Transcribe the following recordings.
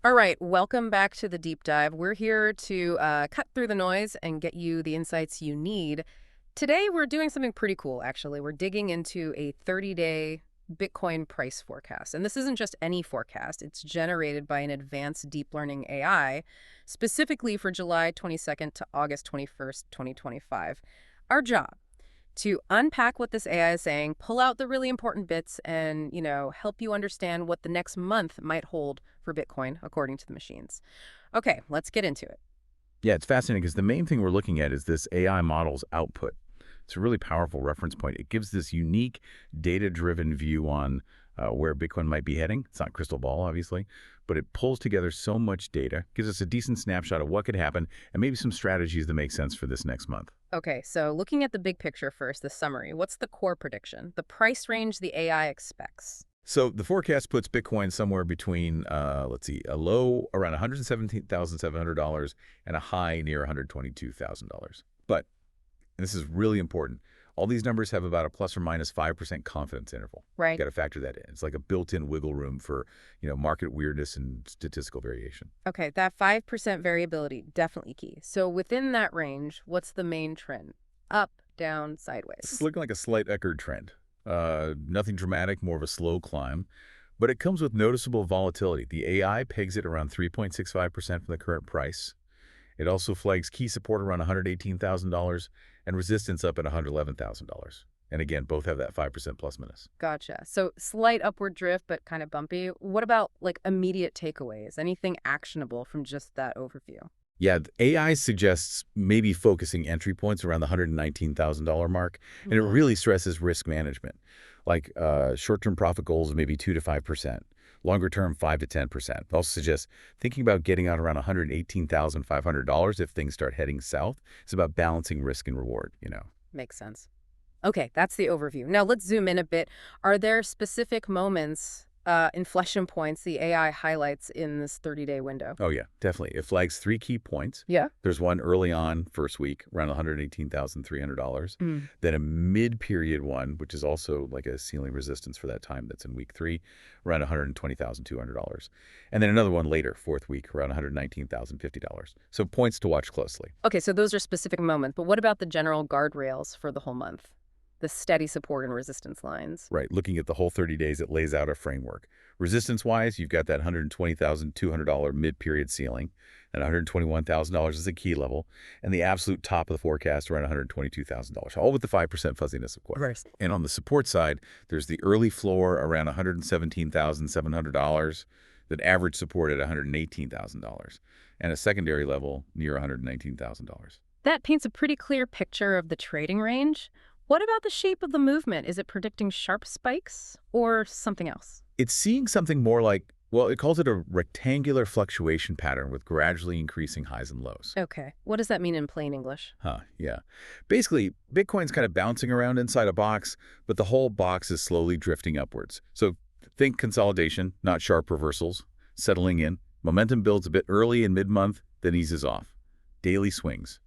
All right, welcome back to the deep dive. We're here to cut through the noise and get you the insights you need. Today, we're doing something pretty cool, actually. We're digging into a 30-day Bitcoin price forecast. And this isn't just any forecast. It's generated by an advanced deep learning AI, specifically for July 22nd to August 21st, 2025. Our job to unpack what this AI is saying, pull out the really important bits, and, help you understand what the next month might hold for Bitcoin, according to the machines. Okay, let's get into it. Yeah, it's fascinating because the main thing we're looking at is this AI model's output. It's a really powerful reference point. It gives this unique data-driven view on where Bitcoin might be heading. It's not crystal ball, obviously, but it pulls together so much data, gives us a decent snapshot of what could happen, and maybe some strategies that make sense for this next month. Okay, so looking at the big picture first, the summary, what's the core prediction? The price range the AI expects. So the forecast puts Bitcoin somewhere between, let's see, a low around $117,700 and a high near $122,000. But, and this is really important, all these numbers have about a plus or minus 5% confidence interval. Right. You got to factor that in. It's like a built-in wiggle room for, market weirdness and statistical variation. Okay, that 5% variability, definitely key. So within that range, what's the main trend? Up, down, sideways. It's looking like a slight Eckerd trend. Nothing dramatic, more of a slow climb. But it comes with noticeable volatility. The AI pegs it around 3.65% from the current price. It also flags key support around $118,000 and resistance up at $111,000. And again, both have that 5% plus minus. Gotcha. So slight upward drift, but kind of bumpy. What about immediate takeaways? Anything actionable from just that overview? Yeah, the AI suggests maybe focusing entry points around the $119,000 mark, and it really stresses risk management, like short-term profit goals of maybe 2 to 5%, longer-term 5 to 10%. It also suggests thinking about getting out around $118,500 if things start heading south. It's about balancing risk and reward. Makes sense. Okay, that's the overview. Now let's zoom in a bit. Are there specific moments, inflection points the AI highlights in this 30-day window? Oh, yeah, definitely. It flags 3 key points. Yeah. There's one early on, first week, around $118,300. Then a mid-period one, which is also like a ceiling resistance for that time. That's in week 3, around $120,200. And then another one later, fourth week, around $119,050. So points to watch closely. Okay, so those are specific moments, but what about the general guardrails for the whole month? The steady support and resistance lines. Right. Looking at the whole 30 days, it lays out a framework. Resistance-wise, you've got that $120,200 mid-period ceiling, and $121,000 is a key level, and the absolute top of the forecast around $122,000, all with the 5% fuzziness, of course. Right. And on the support side, there's the early floor around $117,700, that average support at $118,000, and a secondary level near $119,000. That paints a pretty clear picture of the trading range. What about the shape of the movement? Is it predicting sharp spikes or something else? It's seeing something more like, well, it calls it a rectangular fluctuation pattern with gradually increasing highs and lows. Okay. What does that mean in plain English? Yeah. Basically, Bitcoin's kind of bouncing around inside a box, but the whole box is slowly drifting upwards. So think consolidation, not sharp reversals, settling in. Momentum builds a bit early and mid-month, then eases off. Daily swings.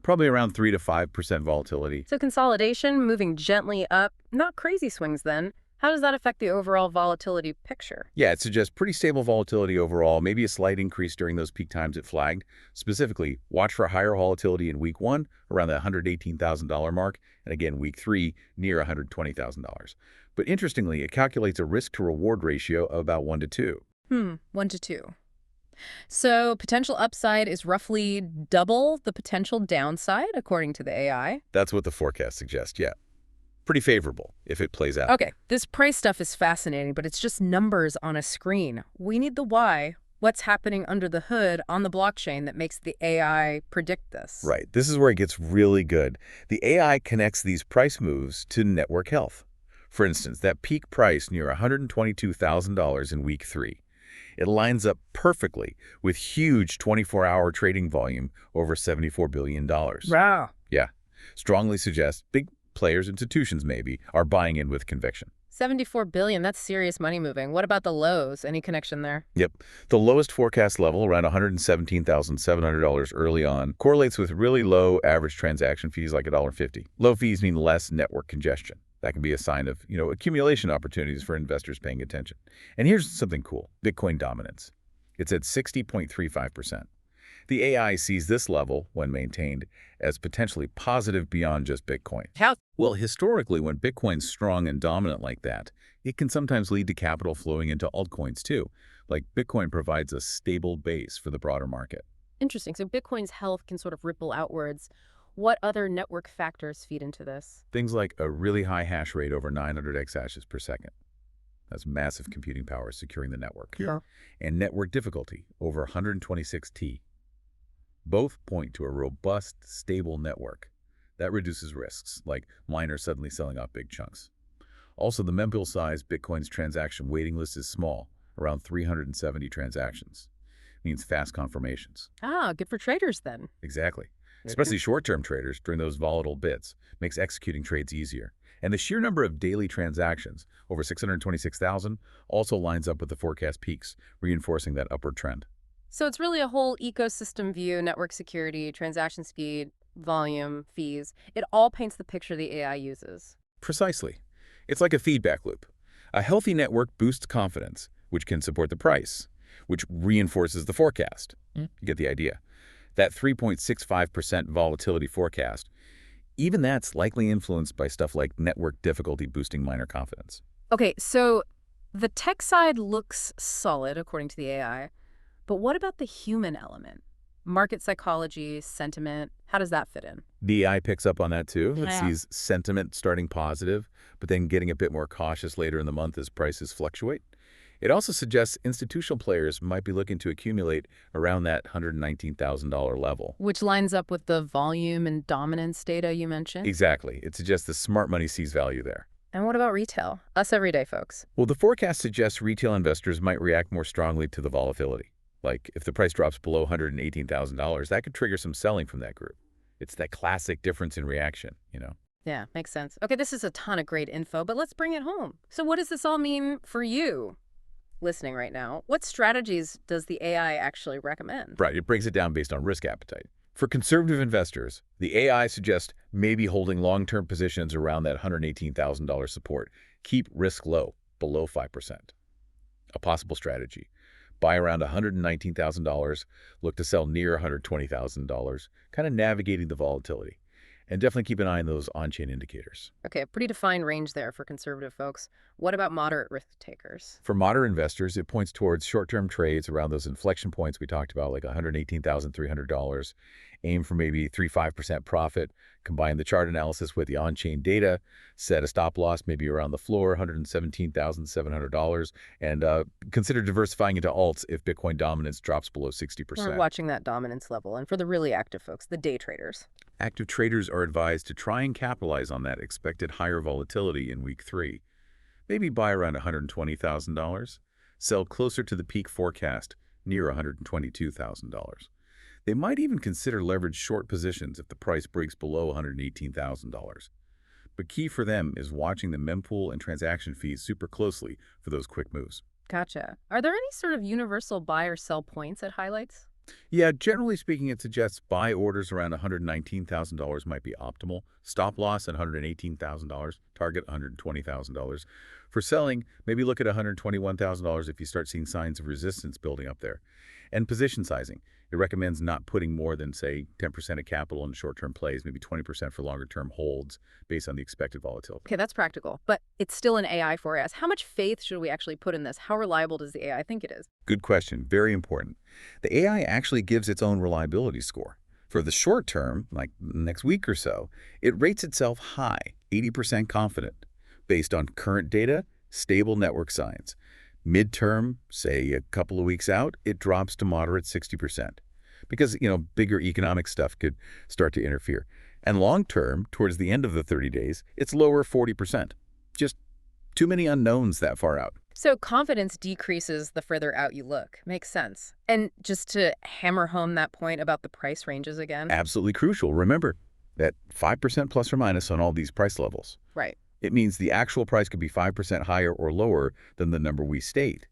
Probably around 3 to 5% volatility. So consolidation, moving gently up, not crazy swings then. How does that affect the overall volatility picture? Yeah, it suggests pretty stable volatility overall, maybe a slight increase during those peak times it flagged. Specifically, watch for higher volatility in week 1, around the $118,000 mark, and again, week 3, near $120,000. But interestingly, it calculates a risk-to-reward ratio of about 1 to 2. 1 to 2. So potential upside is roughly double the potential downside, according to the AI. That's what the forecast suggests, yeah. Pretty favorable if it plays out. Okay, this price stuff is fascinating, but it's just numbers on a screen. We need the why. What's happening under the hood on the blockchain that makes the AI predict this? Right. This is where it gets really good. The AI connects these price moves to network health. For instance, that peak price near $122,000 in week 3. It lines up perfectly with huge 24-hour trading volume over $74 billion. Wow. Yeah. Strongly suggests big players, institutions maybe, are buying in with conviction. $74 billion, that's serious money moving. What about the lows? Any connection there? Yep. The lowest forecast level, around $117,700 early on, correlates with really low average transaction fees like $1.50. Low fees mean less network congestion. That can be a sign of, accumulation opportunities for investors paying attention. And here's something cool. Bitcoin dominance. It's at 60.35%. The AI sees this level, when maintained, as potentially positive beyond just Bitcoin. How? Well, historically, when Bitcoin's strong and dominant like that, it can sometimes lead to capital flowing into altcoins too. Like Bitcoin provides a stable base for the broader market. Interesting. So Bitcoin's health can sort of ripple outwards. What other network factors feed into this? Things like a really high hash rate over 900 exahashes per second. That's massive computing power securing the network. Yeah. And network difficulty over 126 T. Both point to a robust, stable network. That reduces risks, like miners suddenly selling off big chunks. Also, the mempool size Bitcoin's transaction waiting list is small, around 370 transactions. Means fast confirmations. Ah, good for traders then. Exactly. Especially short-term traders during those volatile bits, makes executing trades easier. And the sheer number of daily transactions, over 626,000, also lines up with the forecast peaks, reinforcing that upward trend. So it's really a whole ecosystem view, network security, transaction speed, volume, fees. It all paints the picture the AI uses. Precisely. It's like a feedback loop. A healthy network boosts confidence, which can support the price, which reinforces the forecast. You get the idea. That 3.65% volatility forecast, even that's likely influenced by stuff like network difficulty boosting miner confidence. Okay, so the tech side looks solid according to the AI, but what about the human element? Market psychology, sentiment, how does that fit in? The AI picks up on that too. It Yeah. sees sentiment starting positive, but then getting a bit more cautious later in the month as prices fluctuate. It also suggests institutional players might be looking to accumulate around that $119,000 level. Which lines up with the volume and dominance data you mentioned. Exactly. It suggests the smart money sees value there. And what about retail? Us everyday folks. Well, the forecast suggests retail investors might react more strongly to the volatility. Like, if the price drops below $118,000, that could trigger some selling from that group. It's that classic difference in reaction, you know? Yeah, makes sense. Okay, this is a ton of great info, but let's bring it home. So what does this all mean for you listening right now? What strategies does the AI actually recommend? Right, it breaks it down based on risk appetite. For conservative investors, the AI suggests maybe holding long-term positions around that $118,000 support. Keep risk low, below 5%. A possible strategy. Buy around $119,000, look to sell near $120,000, kind of navigating the volatility. And definitely keep an eye on those on-chain indicators. Okay, a pretty defined range there for conservative folks. What about moderate risk takers? For moderate investors, it points towards short-term trades around those inflection points we talked about, like $118,300. Aim for maybe 3-5% profit. Combine the chart analysis with the on-chain data. Set a stop loss maybe around the floor, $117,700. And consider diversifying into alts if Bitcoin dominance drops below 60%. We're watching that dominance level. And for the really active folks, the day traders. Active traders are advised to try and capitalize on that expected higher volatility in week 3. Maybe buy around $120,000. Sell closer to the peak forecast, near $122,000. They might even consider leveraged short positions if the price breaks below $118,000. But key for them is watching the mempool and transaction fees super closely for those quick moves. Gotcha. Are there any sort of universal buy or sell points it highlights? Yeah, generally speaking, it suggests buy orders around $119,000 might be optimal. Stop loss at $118,000, target $120,000. For selling, maybe look at $121,000 if you start seeing signs of resistance building up there. And position sizing. It recommends not putting more than, say, 10% of capital in short-term plays, maybe 20% for longer-term holds based on the expected volatility. Okay, that's practical. But it's still an AI forecast. How much faith should we actually put in this? How reliable does the AI think it is? Good question. Very important. The AI actually gives its own reliability score. For the short term, like next week or so, it rates itself high, 80% confident, based on current data, stable network signs. Midterm, say a couple of weeks out, it drops to moderate 60%. Because, bigger economic stuff could start to interfere. And long term, towards the end of the 30 days, it's lower 40%. Just too many unknowns that far out. So confidence decreases the further out you look. Makes sense. And just to hammer home that point about the price ranges again. Absolutely crucial. Remember that 5% plus or minus on all these price levels. Right. It means the actual price could be 5% higher or lower than the number we state.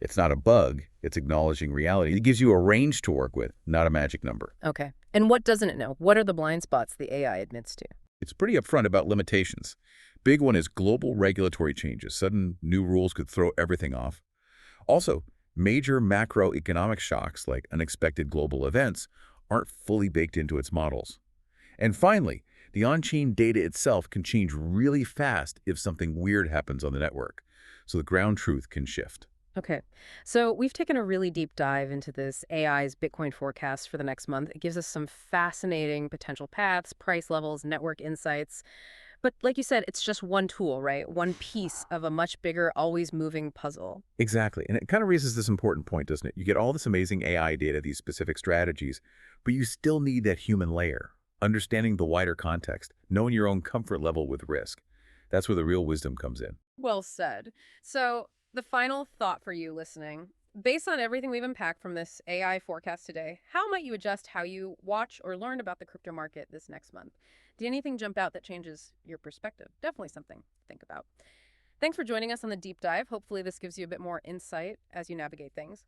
It's not a bug. It's acknowledging reality. It gives you a range to work with, not a magic number. Okay. And what doesn't it know? What are the blind spots the AI admits to? It's pretty upfront about limitations. Big one is global regulatory changes. Sudden new rules could throw everything off. Also, Major macroeconomic shocks like unexpected global events aren't fully baked into its models. And finally, the on-chain data itself can change really fast if something weird happens on the network, so the ground truth can shift. Okay. So we've taken a really deep dive into this AI's Bitcoin forecast for the next month. It gives us some fascinating potential paths, price levels, network insights. But like you said, it's just one tool, right? One piece of a much bigger, always moving puzzle. Exactly. And it kind of raises this important point, doesn't it? You get all this amazing AI data, these specific strategies, but you still need that human layer, understanding the wider context, knowing your own comfort level with risk. That's where the real wisdom comes in. Well said. So, the final thought for you listening, based on everything we've unpacked from this AI forecast today, how might you adjust how you watch or learn about the crypto market this next month? Did anything jump out that changes your perspective? Definitely something to think about. Thanks for joining us on the deep dive. Hopefully, this gives you a bit more insight as you navigate things.